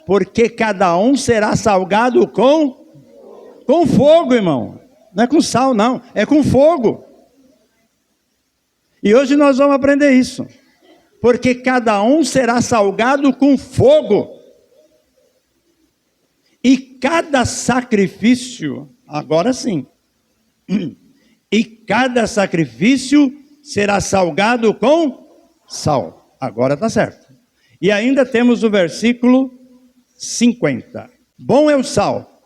porque cada um será salgado com fogo, irmão. Não é com sal, não, é com fogo. E hoje nós vamos aprender isso. Porque cada um será salgado com fogo. E cada sacrifício, agora sim, e cada sacrifício será salgado com sal. Agora está certo. E ainda temos o versículo 50. Bom é o sal,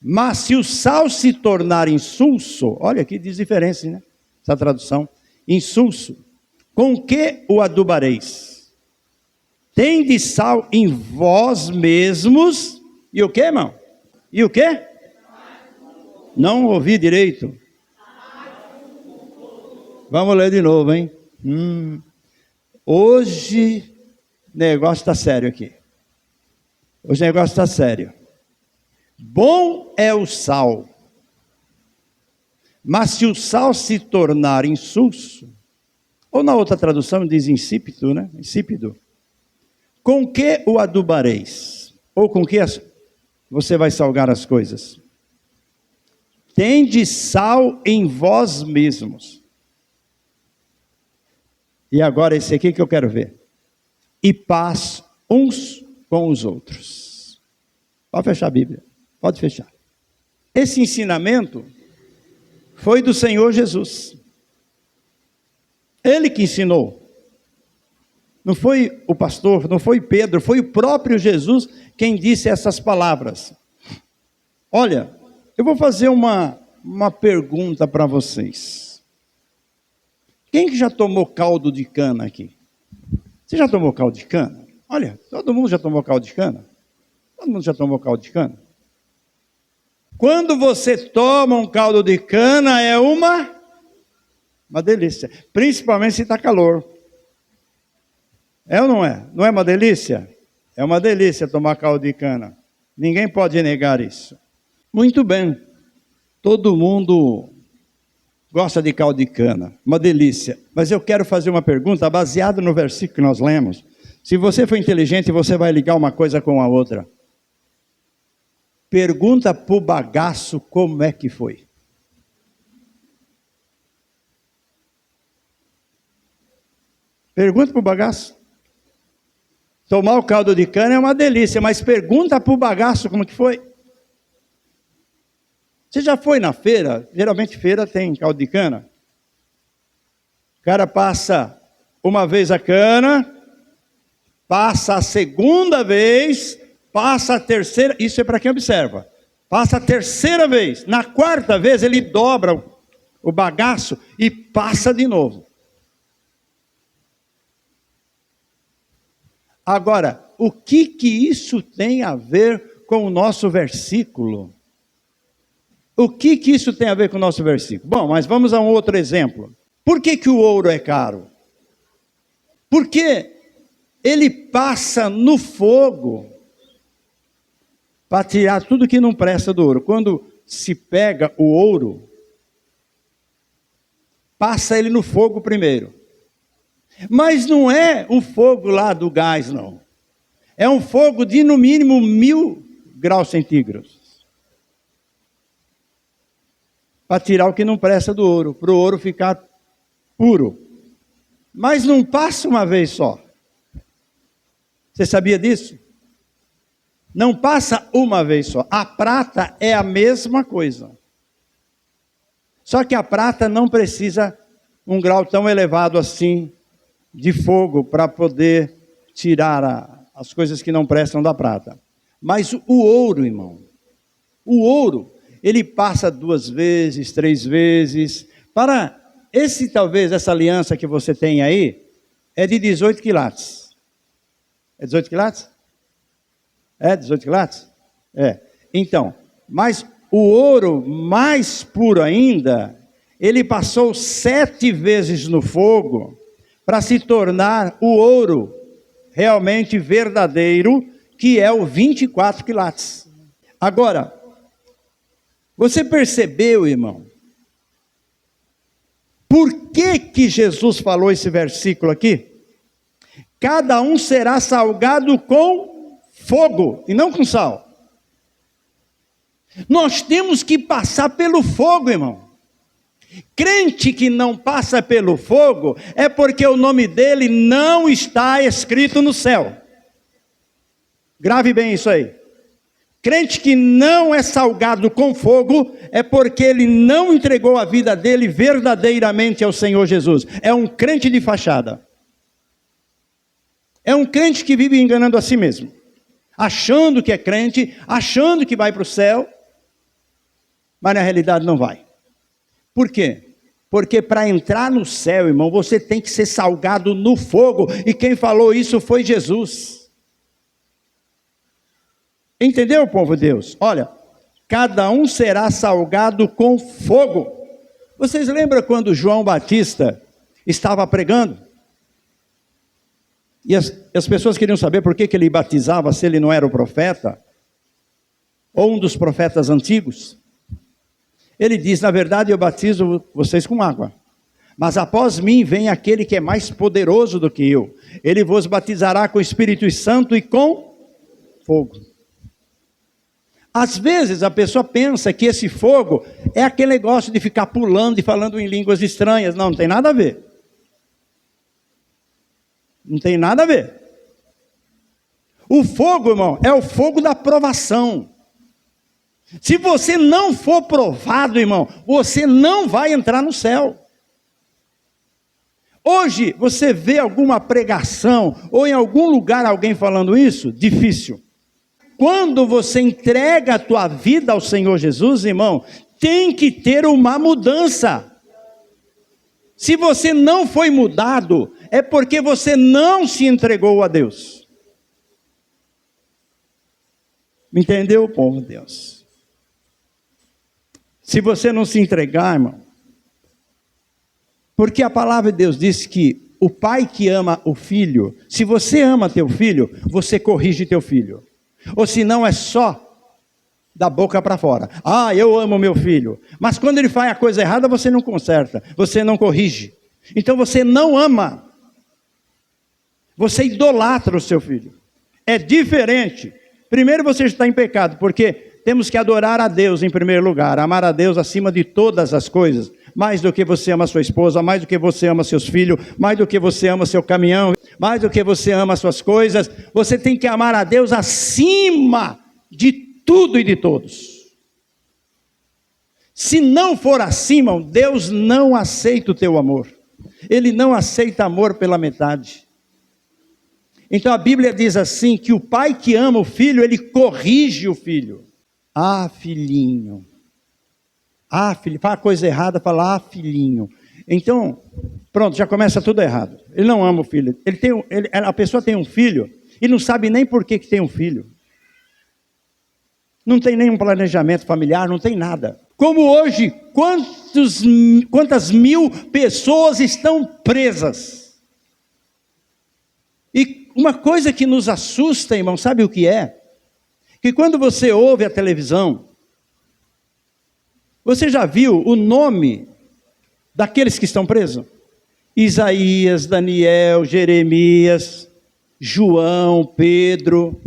mas se o sal se tornar insulso, olha aqui diz diferença, né? Essa tradução, insulso, com que o adubareis? Tende sal em vós mesmos. E o que, irmão? E o que? Não ouvi direito. Vamos ler de novo, hein? Hoje o negócio está sério aqui. Hoje o negócio está sério. Bom é o sal, mas se o sal se tornar insulso, ou na outra tradução diz insípido, né? Insípido. Com que o adubareis? Ou com que você vai salgar as coisas? Tende sal em vós mesmos. E agora esse aqui que eu quero ver. E paz uns com os outros. Pode fechar a Bíblia. Pode fechar. Esse ensinamento foi do Senhor Jesus. Ele que ensinou. Não foi o pastor, não foi Pedro, foi o próprio Jesus quem disse essas palavras. Olha, eu vou fazer uma pergunta para vocês. Quem que já tomou caldo de cana aqui? Você já tomou caldo de cana? Olha, todo mundo já tomou caldo de cana? Todo mundo já tomou caldo de cana? Quando você toma um caldo de cana é uma delícia, principalmente se está calor. É ou não é? Não é uma delícia? É uma delícia tomar caldo de cana. Ninguém pode negar isso. Muito bem. Todo mundo gosta de caldo de cana. Uma delícia. Mas eu quero fazer uma pergunta baseada no versículo que nós lemos. Se você for inteligente, você vai ligar uma coisa com a outra. Pergunta para o bagaço como é que foi. Pergunta para o bagaço. Tomar o caldo de cana é uma delícia, mas pergunta para o bagaço como que foi. Você já foi na feira? Geralmente feira tem caldo de cana. O cara passa uma vez a cana, passa a segunda vez, passa a terceira, isso é para quem observa. Passa a terceira vez, na quarta vez ele dobra o bagaço e passa de novo. Agora, o que isso tem a ver com o nosso versículo? O que isso tem a ver com o nosso versículo? Bom, mas vamos a um outro exemplo. Por que o ouro é caro? Porque ele passa no fogo para tirar tudo que não presta do ouro. Quando se pega o ouro, passa ele no fogo primeiro. Mas não é um fogo lá do gás, não. É um fogo de no mínimo 1000 graus centígrados. Para tirar o que não presta do ouro, para o ouro ficar puro. Mas não passa uma vez só. Você sabia disso? Não passa uma vez só. A prata é a mesma coisa. Só que a prata não precisa um grau tão elevado assim de fogo para poder tirar as coisas que não prestam da prata. Mas o ouro, irmão, o ouro, ele passa 2 vezes, 3 vezes. Para talvez essa aliança que você tem aí, é de 18 quilates. É 18 quilates? É 18 quilates? É. Então, mas o ouro mais puro ainda, ele passou 7 vezes no fogo, para se tornar o ouro realmente verdadeiro, que é o 24 quilates. Agora, você percebeu, irmão, por que Jesus falou esse versículo aqui? Cada um será salgado com fogo e não com sal. Nós temos que passar pelo fogo, irmão. Crente que não passa pelo fogo é porque o nome dele não está escrito no céu. Grave bem isso aí. Crente que não é salgado com fogo é porque ele não entregou a vida dele verdadeiramente ao Senhor Jesus. É um crente de fachada. É um crente que vive enganando a si mesmo, achando que é crente, achando que vai para o céu, mas na realidade não vai. Por quê? Porque para entrar no céu, irmão, você tem que ser salgado no fogo, e quem falou isso foi Jesus. Entendeu, povo de Deus? Olha, cada um será salgado com fogo. Vocês lembram quando João Batista estava pregando? E as pessoas queriam saber por que ele batizava se ele não era o profeta, ou um dos profetas antigos. Ele diz, na verdade eu batizo vocês com água, mas após mim vem aquele que é mais poderoso do que eu. Ele vos batizará com o Espírito Santo e com fogo. Às vezes a pessoa pensa que esse fogo é aquele negócio de ficar pulando e falando em línguas estranhas. Não, não tem nada a ver. Não tem nada a ver. O fogo, irmão, é o fogo da provação. Se você não for provado, irmão, você não vai entrar no céu. Hoje, você vê alguma pregação, ou em algum lugar alguém falando isso? Difícil. Quando você entrega a tua vida ao Senhor Jesus, irmão, tem que ter uma mudança. Se você não foi mudado, é porque você não se entregou a Deus. Me entendeu, povo de Deus? Se você não se entregar, irmão, porque a palavra de Deus diz que o pai que ama o filho, se você ama teu filho, você corrige teu filho. Ou se não é só da boca para fora. Ah, eu amo meu filho. Mas quando ele faz a coisa errada, você não conserta, você não corrige. Então você não ama. Você idolatra o seu filho. É diferente. Primeiro você está em pecado, porque temos que adorar a Deus em primeiro lugar. Amar a Deus acima de todas as coisas. Mais do que você ama sua esposa, mais do que você ama seus filhos, mais do que você ama seu caminhão, mais do que você ama suas coisas. Você tem que amar a Deus acima de tudo e de todos. Se não for assim, irmão, Deus não aceita o teu amor. Ele não aceita amor pela metade. Então a Bíblia diz assim, que o pai que ama o filho, ele corrige o filho. Ah, filhinho. Ah, filho, fala coisa errada, fala, ah, filhinho. Então, pronto, já começa tudo errado. Ele não ama o filho. A pessoa tem um filho e não sabe nem por que tem um filho. Não tem nenhum planejamento familiar, não tem nada. Como hoje, quantas mil pessoas estão presas? E uma coisa que nos assusta, irmão, sabe o que é? Que quando você ouve a televisão, você já viu o nome daqueles que estão presos? Isaías, Daniel, Jeremias, João, Pedro,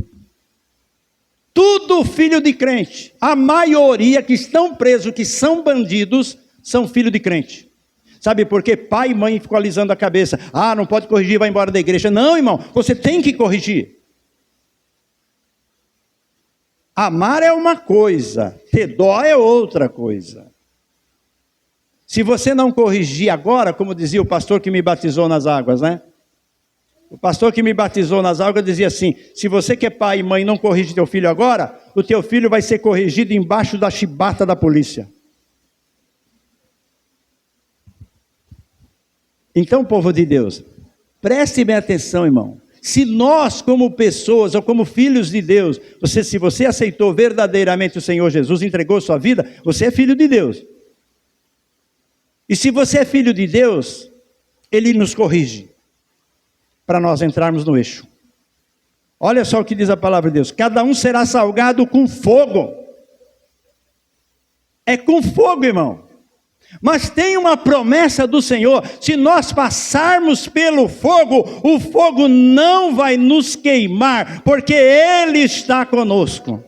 tudo filho de crente. A maioria que estão presos, que são bandidos, são filho de crente. Sabe por quê? Pai e mãe ficam alisando a cabeça. Ah, não pode corrigir, vai embora da igreja. Não, irmão, você tem que corrigir. Amar é uma coisa, ter dó é outra coisa. Se você não corrigir agora, como dizia o pastor que me batizou nas águas, né? O pastor que me batizou nas águas dizia assim, se você que é pai e mãe não corrige teu filho agora, o teu filho vai ser corrigido embaixo da chibata da polícia. Então, povo de Deus, preste bem atenção, irmão. Se nós, como pessoas, ou como filhos de Deus, se você aceitou verdadeiramente o Senhor Jesus, entregou sua vida, você é filho de Deus. E se você é filho de Deus, Ele nos corrige, para nós entrarmos no eixo. Olha só o que diz a palavra de Deus, cada um será salgado com fogo. É com fogo, irmão. Mas tem uma promessa do Senhor: se nós passarmos pelo fogo, o fogo não vai nos queimar, porque Ele está conosco.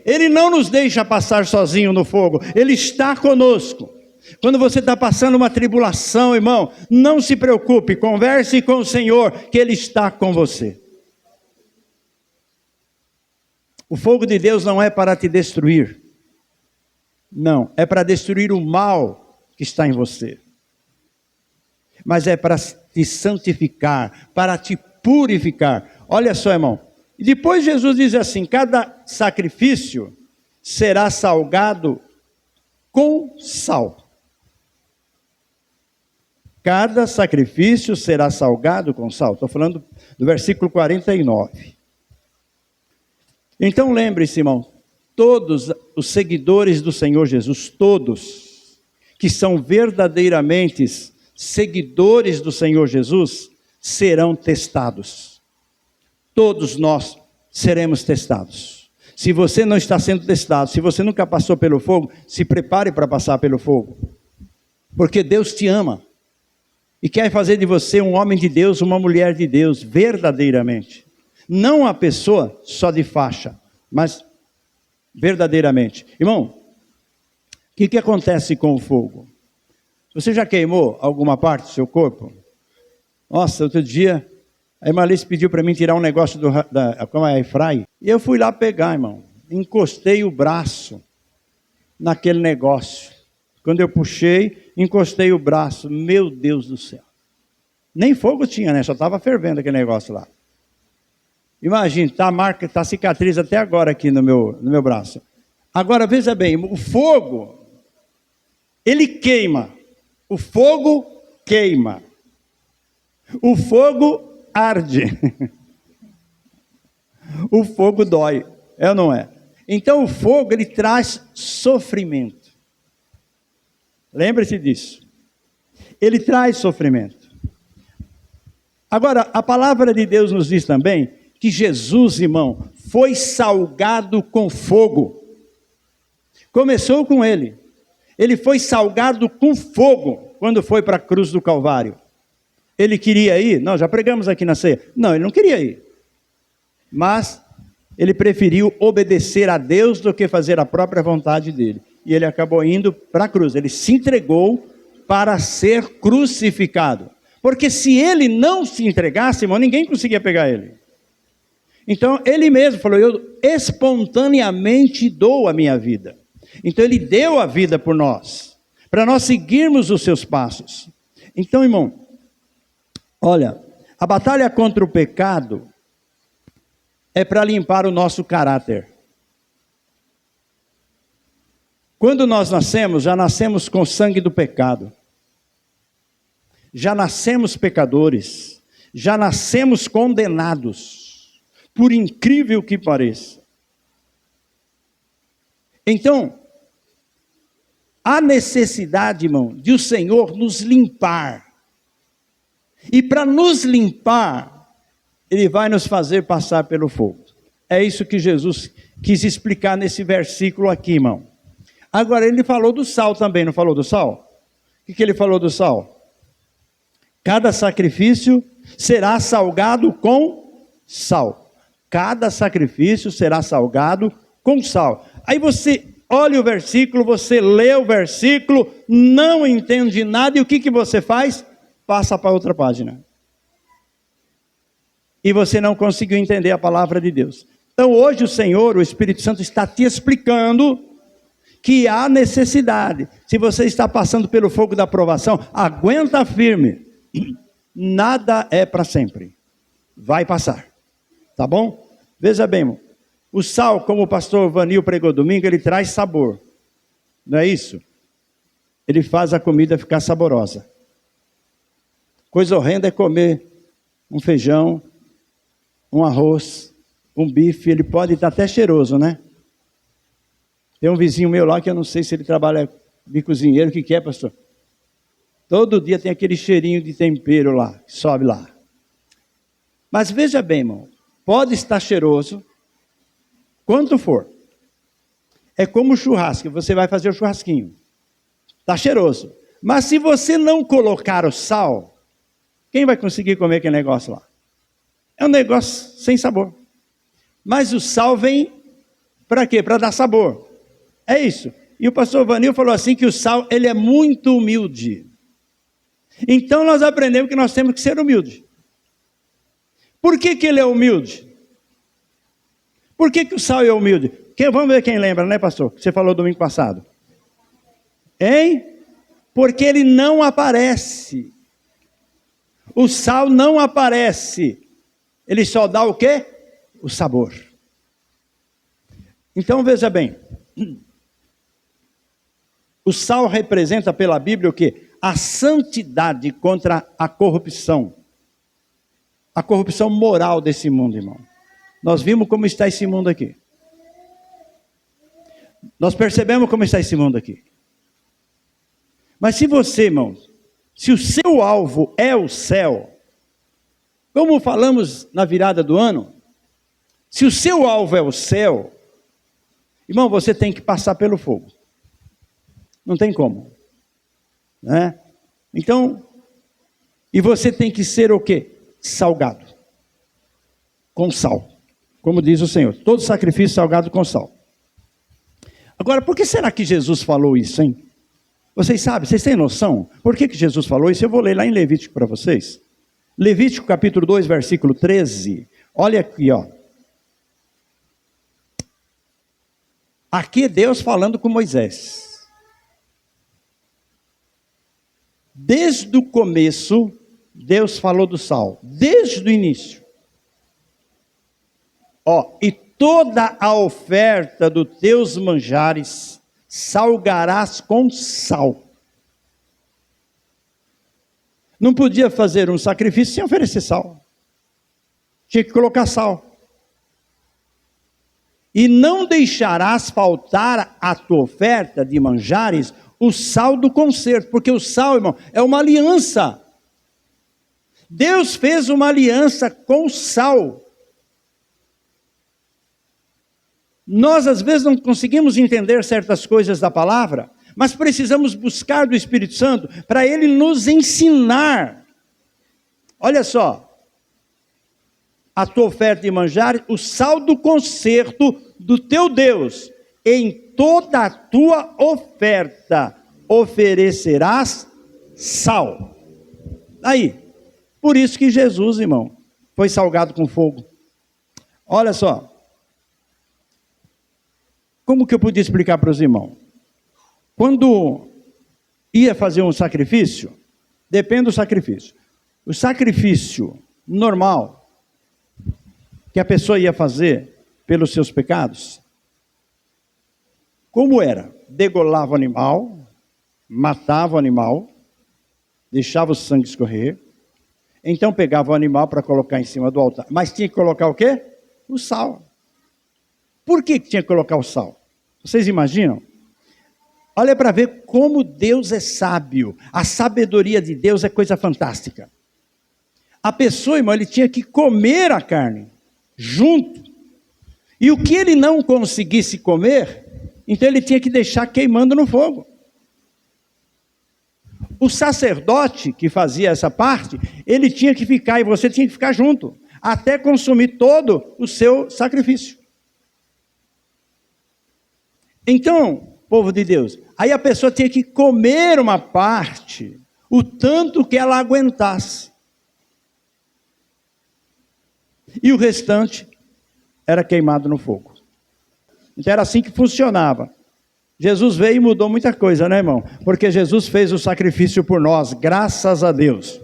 Ele não nos deixa passar sozinho no fogo, Ele está conosco. Quando você está passando uma tribulação, irmão, não se preocupe, converse com o Senhor, que Ele está com você. O fogo de Deus não é para te destruir. Não, é para destruir o mal que está em você. Mas é para te santificar, para te purificar. Olha só, irmão. E depois Jesus diz assim: cada sacrifício será salgado com sal. Cada sacrifício será salgado com sal. Estou falando do versículo 49. Então lembre-se, irmão, todos os seguidores do Senhor Jesus, todos que são verdadeiramente seguidores do Senhor Jesus, serão testados. Todos nós seremos testados. Se você não está sendo testado, se você nunca passou pelo fogo, se prepare para passar pelo fogo. Porque Deus te ama e quer fazer de você um homem de Deus, uma mulher de Deus, verdadeiramente. Não uma pessoa só de faixa, mas verdadeiramente. Irmão, o que acontece com o fogo? Você já queimou alguma parte do seu corpo? Nossa, outro dia, a irmã Alice pediu para mim tirar um negócio como é, airfry. E eu fui lá pegar, irmão. Encostei o braço naquele negócio. Quando eu puxei, encostei o braço. Meu Deus do céu. Nem fogo tinha, né? Só estava fervendo aquele negócio lá. Imagina, está marca, está cicatriz até agora aqui no meu braço. Agora, veja bem, o fogo, ele queima. O fogo queima. O fogo arde. O fogo dói, é ou não é? Então o fogo, ele traz sofrimento. Lembre-se disso. Ele traz sofrimento. Agora, a palavra de Deus nos diz também que Jesus, irmão, foi salgado com fogo. Começou com ele. Ele foi salgado com fogo quando foi para a cruz do Calvário. Ele queria ir? Não, já pregamos aqui na ceia. Não, ele não queria ir. Mas ele preferiu obedecer a Deus do que fazer a própria vontade dele. E ele acabou indo para a cruz. Ele se entregou para ser crucificado. Porque se ele não se entregasse, irmão, ninguém conseguia pegar ele. Então ele mesmo falou: eu espontaneamente dou a minha vida. Então ele deu a vida por nós, para nós seguirmos os seus passos. Então, irmão, olha, a batalha contra o pecado é para limpar o nosso caráter. Quando nós nascemos, já nascemos com o sangue do pecado. Já nascemos pecadores. Já nascemos condenados. Por incrível que pareça. Então, há necessidade, irmão, de o Senhor nos limpar. E para nos limpar, Ele vai nos fazer passar pelo fogo. É isso que Jesus quis explicar nesse versículo aqui, irmão. Agora, Ele falou do sal também, não falou do sal? O que Ele falou do sal? Cada sacrifício será salgado com sal. Cada sacrifício será salgado com sal. Aí você olha o versículo, você lê o versículo, não entende nada, e o que você faz? Passa para outra página. E você não conseguiu entender a palavra de Deus. Então hoje o Senhor, o Espírito Santo, está te explicando que há necessidade. Se você está passando pelo fogo da provação, aguenta firme. Nada é para sempre. Vai passar. Tá bom? Veja bem, irmão. O sal, como o pastor Vanil pregou domingo, ele traz sabor. Não é isso? Ele faz a comida ficar saborosa. Coisa horrenda é comer um feijão, um arroz, um bife. Ele pode estar até cheiroso, né? Tem um vizinho meu lá que eu não sei se ele trabalha de cozinheiro. O que é, pastor? Todo dia tem aquele cheirinho de tempero lá, que sobe lá. Mas veja bem, irmão. Pode estar cheiroso, quanto for. É como o churrasco, você vai fazer o churrasquinho. Está cheiroso. Mas se você não colocar o sal, quem vai conseguir comer aquele negócio lá? É um negócio sem sabor. Mas o sal vem para quê? Para dar sabor. É isso. E o pastor Vanil falou assim que o sal, ele é muito humilde. Então nós aprendemos que nós temos que ser humildes. Por que ele é humilde? Por que o sal é humilde? Vamos ver quem lembra, né, pastor? Você falou domingo passado. Hein? Porque ele não aparece. O sal não aparece. Ele só dá o quê? O sabor. Então veja bem. O sal representa pela Bíblia o quê? A santidade contra a corrupção. A corrupção moral desse mundo, irmão. Nós vimos como está esse mundo aqui. Nós percebemos como está esse mundo aqui. Mas se você, irmão, se o seu alvo é o céu, como falamos na virada do ano, se o seu alvo é o céu, irmão, você tem que passar pelo fogo. Não tem como. Né? Então, e você tem que ser o quê? Salgado. Com sal. Como diz o Senhor. Todo sacrifício salgado com sal. Agora, por que será que Jesus falou isso, hein? Vocês sabem, vocês têm noção? Por que Jesus falou isso? Eu vou ler lá em Levítico para vocês. Levítico capítulo 2, versículo 13. Olha aqui, ó. Aqui é Deus falando com Moisés. Desde o começo, Deus falou do sal. Desde o início. Ó, e toda a oferta dos teus manjares salgarás com sal. Não podia fazer um sacrifício sem oferecer sal. Tinha que colocar sal. E não deixarás faltar a tua oferta de manjares o sal do concerto, porque o sal, irmão, é uma aliança. Deus fez uma aliança com o sal. Nós às vezes não conseguimos entender certas coisas da palavra, mas precisamos buscar do Espírito Santo para Ele nos ensinar. Olha só, a tua oferta de manjares, o sal do concerto do teu Deus, em toda a tua oferta oferecerás sal. Aí, por isso que Jesus, irmão, foi salgado com fogo. Olha só. Como que eu podia explicar para os irmãos? Quando ia fazer um sacrifício, depende do sacrifício. O sacrifício normal, que a pessoa ia fazer pelos seus pecados, como era? Degolava o animal, matava o animal, deixava o sangue escorrer, então pegava o animal para colocar em cima do altar. Mas tinha que colocar o quê? O sal. Por que tinha que colocar o sal? Vocês imaginam? Olha para ver como Deus é sábio. A sabedoria de Deus é coisa fantástica. A pessoa, irmão, ele tinha que comer a carne junto. E o que ele não conseguisse comer, então ele tinha que deixar queimando no fogo. O sacerdote que fazia essa parte, ele tinha que ficar, e você tinha que ficar junto, até consumir todo o seu sacrifício. Então, povo de Deus, aí a pessoa tinha que comer uma parte, o tanto que ela aguentasse. E o restante era queimado no fogo. Então era assim que funcionava. Jesus veio e mudou muita coisa, né, irmão? Porque Jesus fez o sacrifício por nós, graças a Deus.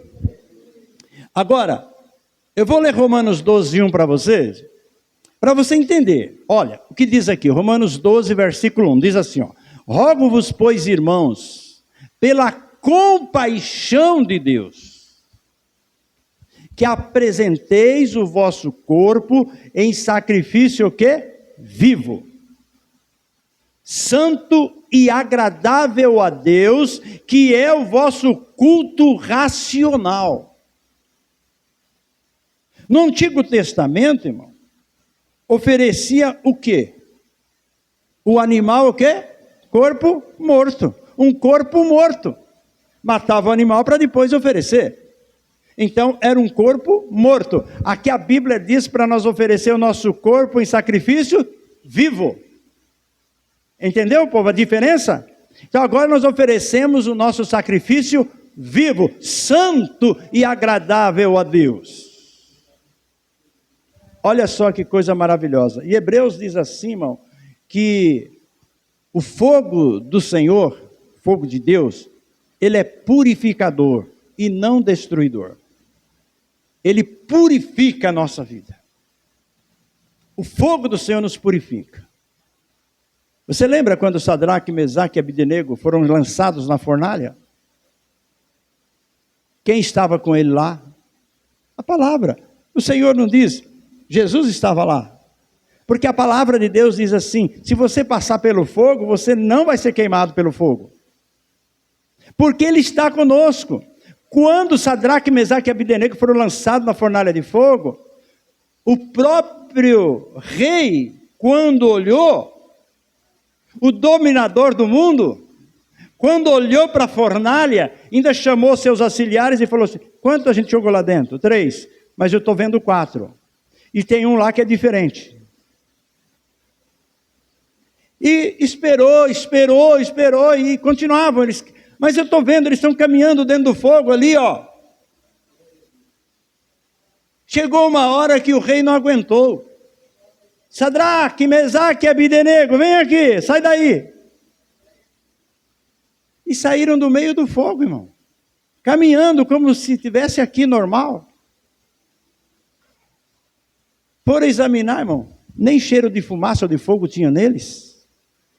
Agora, eu vou ler Romanos 12, 1 para vocês, para você entender. Olha, o que diz aqui, Romanos 12, versículo 1, diz assim, ó: rogo-vos, pois, irmãos, pela compaixão de Deus, que apresenteis o vosso corpo em sacrifício o quê? Vivo, santo e agradável a Deus, que é o vosso culto racional. No Antigo Testamento, irmão, oferecia o quê? O animal o quê? Corpo morto. um corpo morto. Matava o animal para depois oferecer. Então, era um corpo morto. Aqui a Bíblia diz para nós oferecer o nosso corpo em sacrifício vivo. Entendeu, povo, a diferença? Então, agora nós oferecemos o nosso sacrifício vivo, santo e agradável a Deus. Olha só que coisa maravilhosa. E Hebreus diz assim, irmão, que o fogo do Senhor, fogo de Deus, ele é purificador e não destruidor. Ele purifica a nossa vida. O fogo do Senhor nos purifica. Você lembra quando Sadraque, Mesaque e Abdenego foram lançados na fornalha? Quem estava com ele lá? A palavra. O Senhor não diz, Jesus estava lá. Porque a palavra de Deus diz assim, se você passar pelo fogo, você não vai ser queimado pelo fogo. Porque Ele está conosco. Quando Sadraque, Mesaque e Abdenego foram lançados na fornalha de fogo, o próprio rei, quando olhou, o dominador do mundo, quando olhou para a fornalha, ainda chamou seus auxiliares e falou assim, quanto a gente jogou lá dentro? 3, mas eu estou vendo 4. E tem um lá que é diferente. E esperou, e continuavam. Mas eu estou vendo, eles estão caminhando dentro do fogo ali, ó. Chegou uma hora que o rei não aguentou. Sadraque, Mesaque e Abdenego, vem aqui, sai daí. E saíram do meio do fogo, irmão. Caminhando como se estivesse aqui normal. Foram examinar, irmão. Nem cheiro de fumaça ou de fogo tinha neles.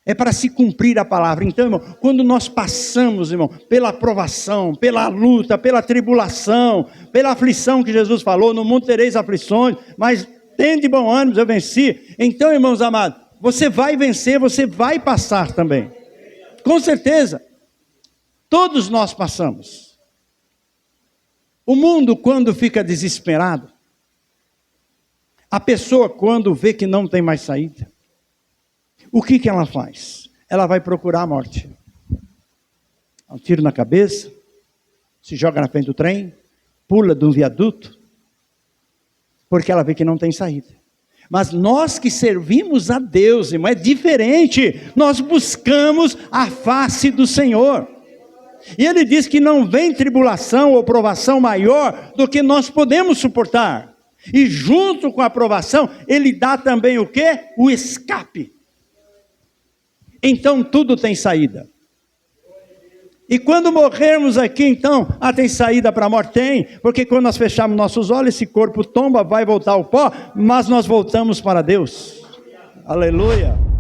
É para se cumprir a palavra. Então, irmão, quando nós passamos, irmão, pela provação, pela luta, pela tribulação, pela aflição que Jesus falou, no mundo tereis aflições, mas tende bom ânimo, eu venci. Então, irmãos amados, você vai vencer, você vai passar também. Com certeza. Todos nós passamos. O mundo, quando fica desesperado, a pessoa, quando vê que não tem mais saída, o que ela faz? Ela vai procurar a morte. Um tiro na cabeça, se joga na frente do trem, pula de um viaduto, porque ela vê que não tem saída. Mas nós que servimos a Deus, irmão, é diferente. Nós buscamos a face do Senhor. E Ele diz que não vem tribulação ou provação maior do que nós podemos suportar. E junto com a provação, Ele dá também o quê? O escape. Então tudo tem saída. E quando morrermos aqui, então, tem saída para a morte? Tem, porque quando nós fecharmos nossos olhos, esse corpo tomba, vai voltar ao pó, mas nós voltamos para Deus. Aleluia.